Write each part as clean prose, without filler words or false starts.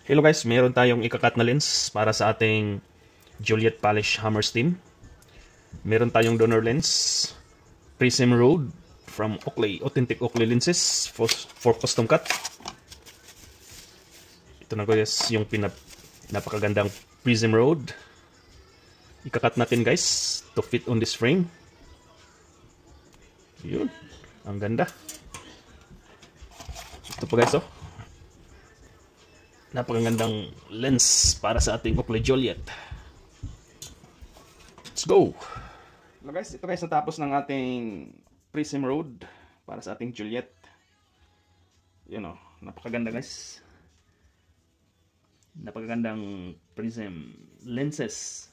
Hello guys, meron tayong ikakat na lens para sa ating Juliet Polish Hammer Steam. Meron tayong donor lens, Prism Road from Oakley, authentic Oakley lenses for custom cut. Ito na guys, yung napakagandang Prism Road. Ikakat natin guys to fit on this frame. Yun, ang ganda. Ito pa guys, oh. Napakagandang lens para sa ating Oakley Juliet. Let's go! Hello guys, ito guys natapos ng ating Prism Road para sa ating Juliet. Yun o, napakaganda guys. Napakagandang prism lenses.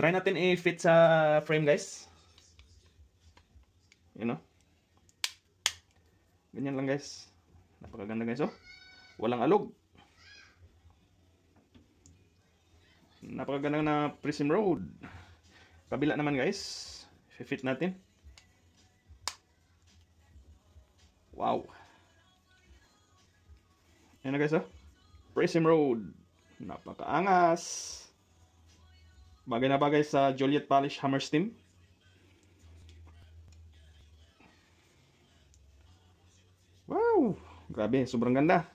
Try natin i-fit sa frame guys. Yun o. Ganyan lang guys. Napakaganda guys oh. Walang alog. Napakaganda na Prism Road. Kabila naman guys, i-fit natin. Wow. Ayan na guys oh. Prism Road. Napakaangas. Bagay na bagay sa Juliet Polish Hammer Steam. Wow. Grabe, sobrang ganda.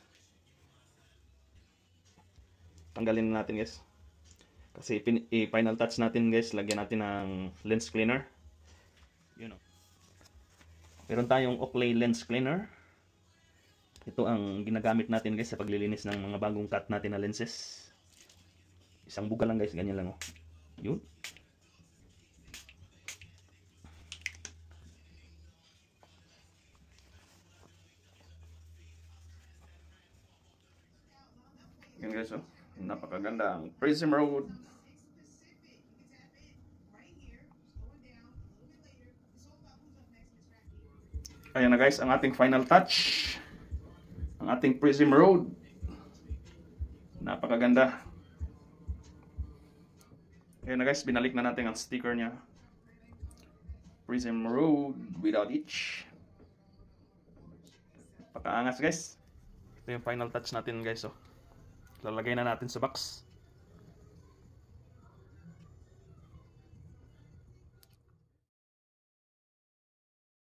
Tanggalin na natin guys. Kasi i-final touch natin guys, lagyan natin ng lens cleaner. Yun o. Meron tayong Oakley lens cleaner. Ito ang ginagamit natin guys sa paglilinis ng mga bagong cut natin na lenses. Isang buga lang guys, ganyan lang o. Yun. Yan guys oh. Napakaganda ang Prism Road. Ayan na guys, ang ating final touch. Ang ating Prism Road. Napakaganda. Ayan na guys, binalik na natin ang sticker niya. Prism Road without itch. Napakaangas guys. Ito yung final touch natin guys oh. Lalagay na natin sa box.